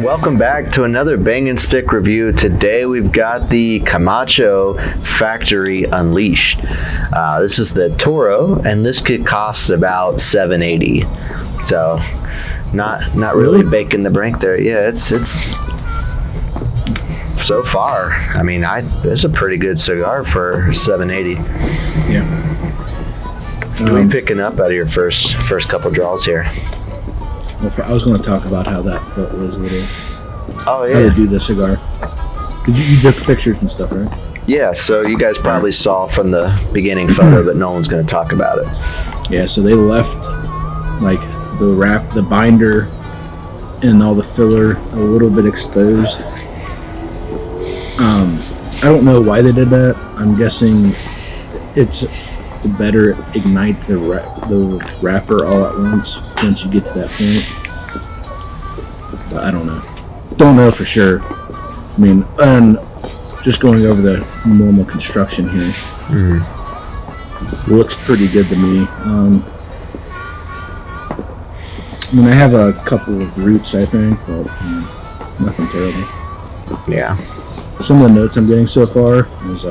welcome back to another Bang and Stick review. Today we've got the Camacho Factory Unleashed. This is the Toro, and this kit costs about $7.80. So not really baking the brink there. Yeah, it's so far. I mean, it's a pretty good cigar for $7.80. Yeah. What are you picking up out of your first couple draws here? Well, I was going to talk about how that foot was a little. Oh yeah. How to do the cigar. You took pictures and stuff, right? Yeah. So you guys probably saw from the beginning photo, but no one's going to talk about it. Yeah. So they left like the binder, and all the filler a little bit exposed. I don't know why they did that. I'm guessing it's to better ignite the wrapper all at once you get to that point. But I don't know. Don't know for sure. I mean, and just going over the normal construction here, looks pretty good to me. I mean, I have a couple of roots, I think, but nothing terrible. Yeah. Some of the notes I'm getting so far is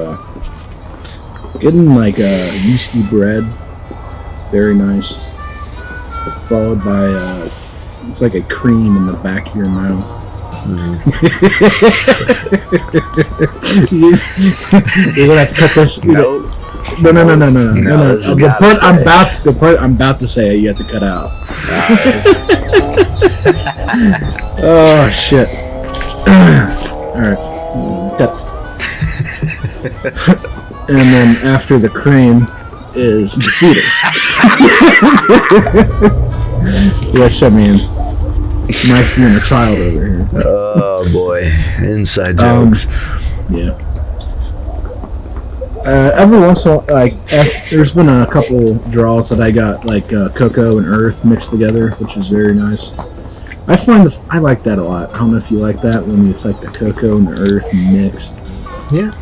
getting like a yeasty bread. It's very nice. Followed by it's like a cream in the back of your mouth. You're gonna have to cut this. Nope. No. The part I'm about to say you have to cut out. Oh shit. Alright. Cut. And then after the cream is the cedar. Which, I mean, nice being a child over here. Oh boy, inside jokes. Yeah. Every once in a while, there's been a couple draws that I got like cocoa and earth mixed together, which is very nice. I like that a lot. I don't know if you like that when it's like the cocoa and the earth mixed. Yeah,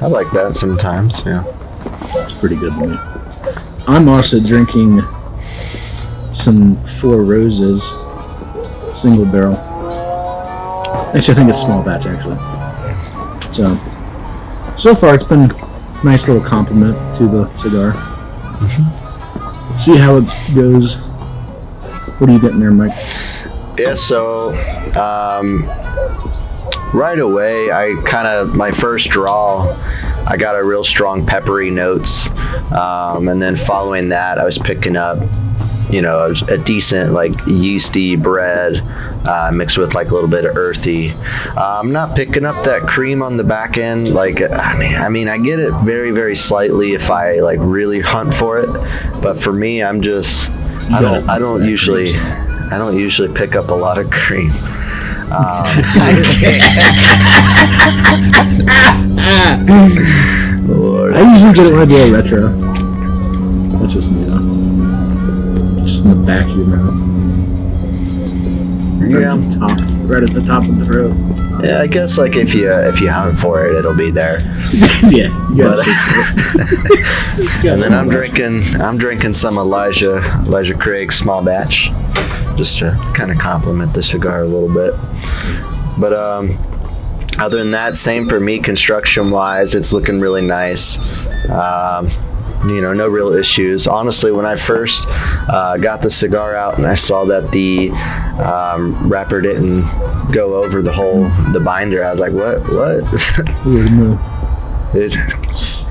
I like that sometimes. Yeah, it's pretty good to me. I'm also drinking some Four Roses single barrel. Actually, I think it's small batch actually. So far it's been a nice little compliment to the cigar. See how it goes. What are you getting there, Mike? Yeah, so right away, my first draw, I got a real strong peppery notes, and then following that, I was picking up, a decent like yeasty bread mixed with like a little bit of earthy. I'm not picking up that cream on the back end. Like, I mean, I get it very, very slightly if I like really hunt for it, but for me, I don't usually pick up a lot of cream. Lord, I usually get it when I do a retro. That's just me, though. Just in the back of your mouth. Yeah. Right at the top of the throat. Yeah, I guess like if you hunt for it, it'll be there. Yeah. And then I'm drinking some Elijah Craig small batch, just to kind of complement the cigar a little bit. But other than that, same for me construction wise. It's looking really nice. No real issues. Honestly, when I first got the cigar out and I saw that the wrapper didn't go over the binder, I was like, what? It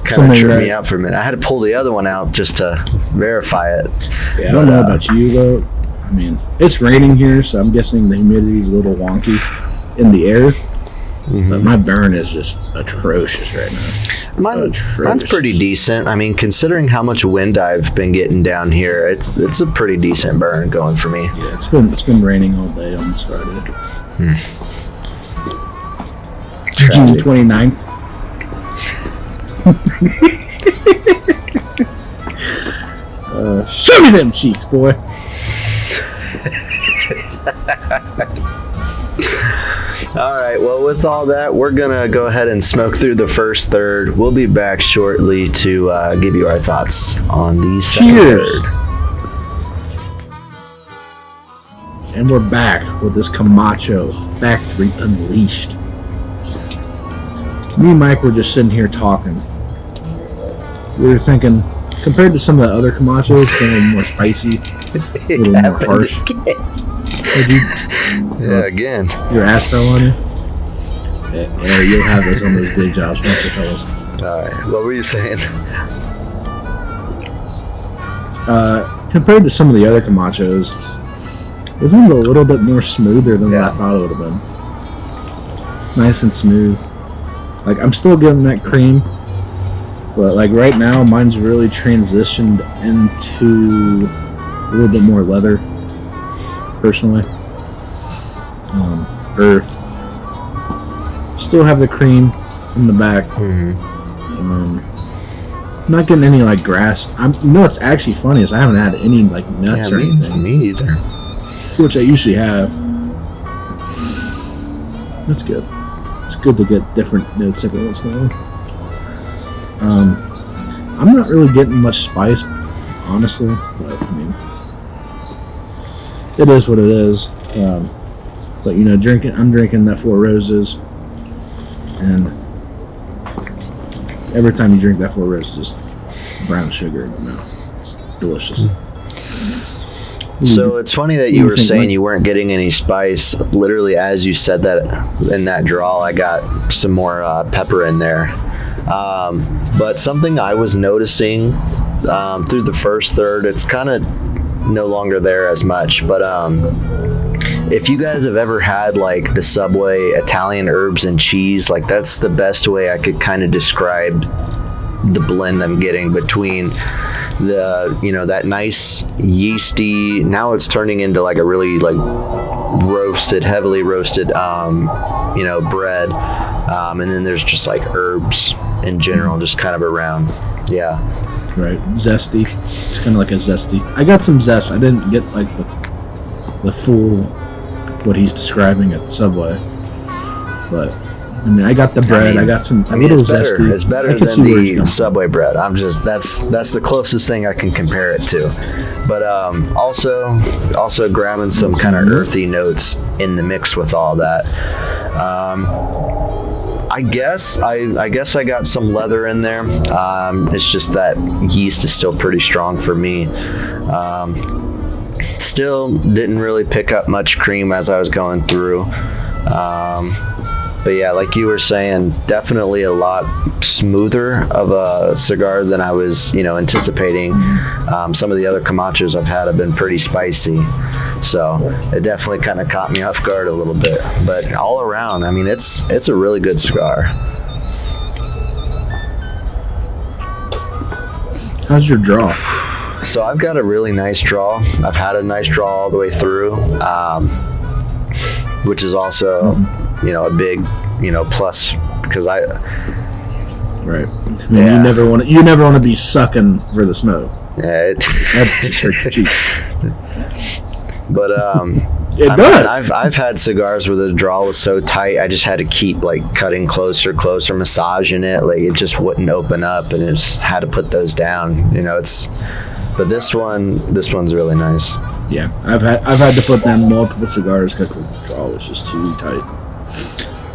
kind of tripped me out for a minute. I had to pull the other one out just to verify it. Yeah, I don't know about you though. I mean, it's raining here, so I'm guessing the humidity is a little wonky in the air. But my burn is just atrocious right now. Mine's pretty decent. I mean, considering how much wind I've been getting down here, it's a pretty decent burn going for me. Yeah, it's been raining all day on this Friday. June 29th. Show me them cheeks, boy. All right, well, with all that, we're going to go ahead and smoke through the first third. We'll be back shortly to give you our thoughts on the second third. And we're back with this Camacho Factory Unleashed. Me and Mike were just sitting here talking. We were thinking, compared to some of the other Camachos, they're a little more spicy, a little more harsh. Yeah, again. Your ass fell on you? Yeah, you'll have those on those day jobs, won't you, fellas? Alright, what were you saying? Compared to some of the other Camachos, this one's a little bit more smoother than what I thought it would have been. Nice and smooth. Like, I'm still getting that cream, but like right now, mine's really transitioned into a little bit more leather, personally. Earth. Still have the cream in the back. Not getting any like grass. You know what's actually funny is I haven't had any like nuts or anything. Me either. Which I usually have. That's good. It's good to get different notes every once in a while. I'm not really getting much spice, honestly. But I mean, it is what it is. But you know, I'm drinking that Four Roses, and every time you drink that Four Roses, just brown sugar in the mouth. It's delicious. So it's funny that you were saying you weren't getting any spice. Literally, as you said that in that draw, I got some more pepper in there. But something I was noticing through the first third, it's kind of no longer there as much. But if you guys have ever had like the Subway Italian herbs and cheese, like that's the best way I could kind of describe the blend I'm getting between the, you know, that nice yeasty, now it's turning into like a really like roasted, heavily roasted, you know, bread. And then there's just like herbs in general, just kind of around. Yeah. Right. Zesty. It's kind of like a zesty. I got some zest. I didn't get like the full, what he's describing at the Subway. But I mean, I got the bread. I got some. Little it's better. zesty. It's better than the Subway bread. I'm just that's the closest thing I can compare it to. But also grabbing some kind of earthy notes in the mix with all that. I guess I got some leather in there. It's just that yeast is still pretty strong for me. Still didn't really pick up much cream as I was going through. But yeah, like you were saying, definitely a lot smoother of a cigar than I was, you know, anticipating. Some of the other Camachos I've had have been pretty spicy, so it definitely kind of caught me off guard a little bit. But all around, I mean, it's a really good cigar. How's your draw? So I've got a really nice draw. I've had a nice draw all the way through, which is also, you know, a big, you know, plus because right. I mean, you never want to be sucking for the smoke. Yeah, that's cheap. But it does. I've had cigars where the draw was so tight, I just had to keep like cutting closer, massaging it, like it just wouldn't open up, and it just had to put those down. You know, but this one's really nice. Yeah, I've had to put down multiple cigars because the draw was just too tight.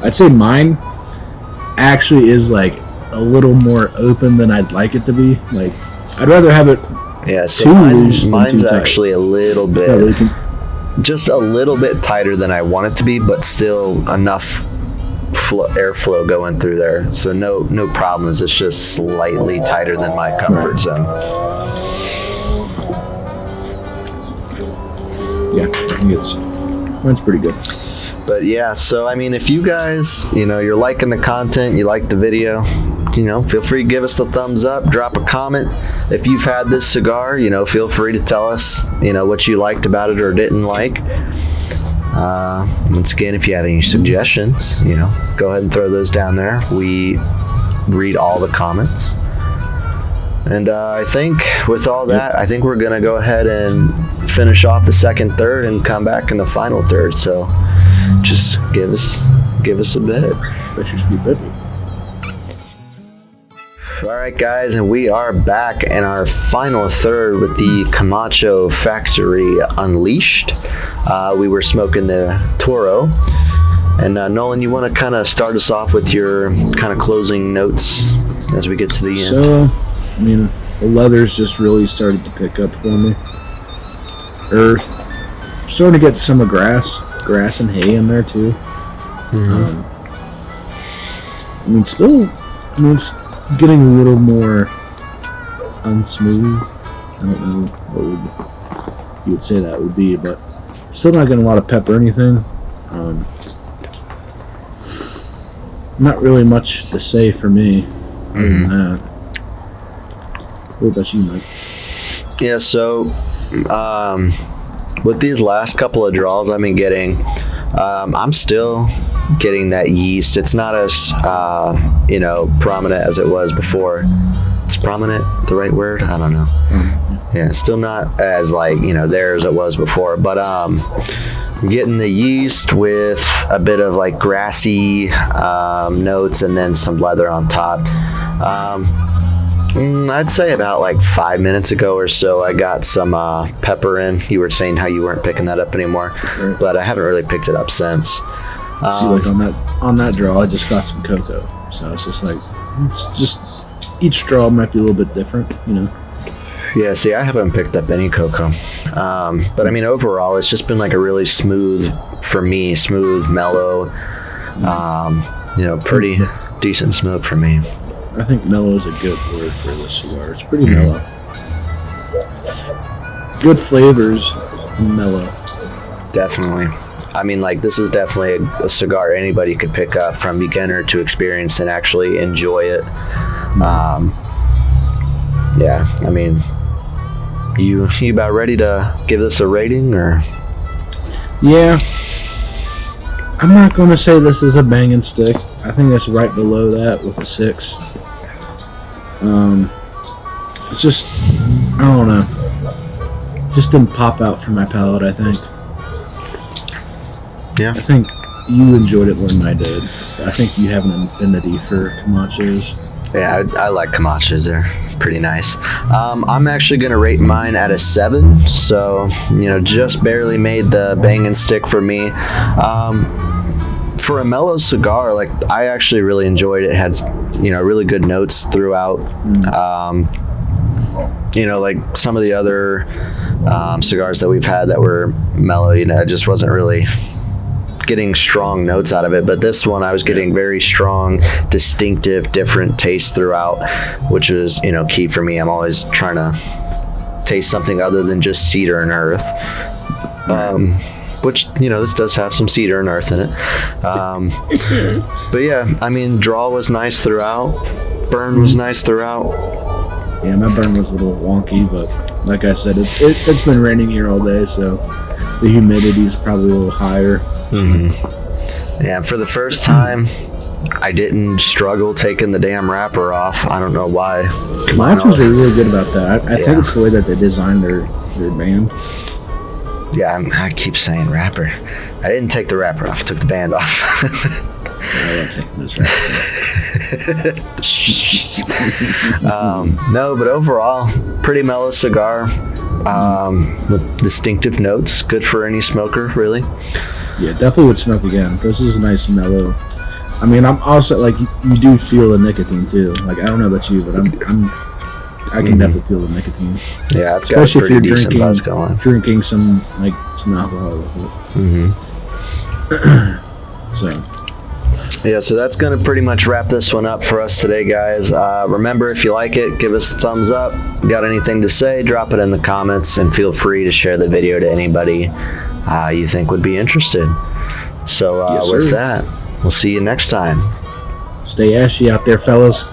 I'd say mine actually is like a little more open than I'd like it to be. Like, I'd rather have it. Yeah, so mine's actually a little bit, just a little bit tighter than I want it to be, but still enough airflow going through there. So no problems. It's just slightly tighter than my comfort zone. Yeah, I think mine's pretty good. But yeah, so I mean, if you guys, you know, you're liking the content, you like the video, you know, feel free to give us a thumbs up, drop a comment. If you've had this cigar, you know, feel free to tell us, you know, what you liked about it or didn't like. Once again, if you have any suggestions, you know, go ahead and throw those down there. We read all the comments. And I think with all that, I think we're going to go ahead and finish off the second third and come back in the final third. So just give us a bit. All right, guys, and we are back in our final third with the Camacho Factory Unleashed. We were smoking the Toro. And Nolan, you want to kind of start us off with your kind of closing notes as we get to the end? So, I mean, the leathers just really started to pick up for me. Earth. Starting to get some of grass and hay in there too. Mm-hmm. It's getting a little more unsmooth. I don't know what you would say that would be, but still not getting a lot of pep or anything. Not really much to say for me other than that. What about you, Mike? Yeah, so with these last couple of draws I've been getting, I'm still getting that yeast. It's not as prominent as it was before. Is prominent the right word? I don't know. Yeah, still not as there as it was before, but I'm getting the yeast with a bit of like grassy notes and then some leather on top. I'd say about like 5 minutes ago or so I got some pepper in. You were saying how you weren't picking that up anymore, but I haven't really picked it up since. See, like on that draw, I just got some cocoa, so it's just each draw might be a little bit different, Yeah, see, I haven't picked up any cocoa, but I mean overall, it's just been like a really smooth, mellow, pretty decent smoke for me. I think mellow is a good word for this cigar. It's pretty mellow. Good flavors, and mellow. Definitely. I mean, this is definitely a cigar anybody could pick up from beginner to experience and actually enjoy it. Yeah, I mean, you about ready to give this a rating, or? Yeah. I'm not going to say this is a banging stick. I think that's right below that with a 6. It's just, I don't know. Just didn't pop out from my palate, I think. Yeah. I think you enjoyed it more than I did. I think you have an affinity for Camachos. Yeah, I like Camachos. They're pretty nice. I'm actually going to rate mine at a 7. So, just barely made the banging stick for me. For a mellow cigar, I actually really enjoyed it. It had, really good notes throughout. Some of the other cigars that we've had that were mellow, I just wasn't really getting strong notes out of it, but this one I was getting very strong, distinctive, different taste throughout, which was key for me. I'm always trying to taste something other than just cedar and earth, which this does have some cedar and earth in it. But yeah, I mean, draw was nice throughout, burn was nice throughout. Yeah, my burn was a little wonky, but like I said, it's been raining here all day, so the humidity is probably a little higher. Yeah, for the first time, I didn't struggle taking the damn wrapper off. I don't know why. Camachos are really good about that. I think it's the way that they designed their band. Yeah, I keep saying wrapper. I didn't take the wrapper off. I took the band off. I'm taking this wrapper. No, but overall, pretty mellow cigar with distinctive notes. Good for any smoker, really. Yeah, definitely would smoke again. This is a nice mellow. I mean, I'm also you do feel the nicotine too. I don't know about you, but I can definitely feel the nicotine. Yeah, I've got a pretty decent buzz going. Drinking some alcohol with it. So that's going to pretty much wrap this one up for us today, guys. Remember, if you like it, give us a thumbs up. Got anything to say, drop it in the comments, and feel free to share the video to anybody you think would be interested. So with that, we'll see you next time. Stay ashy out there, fellas.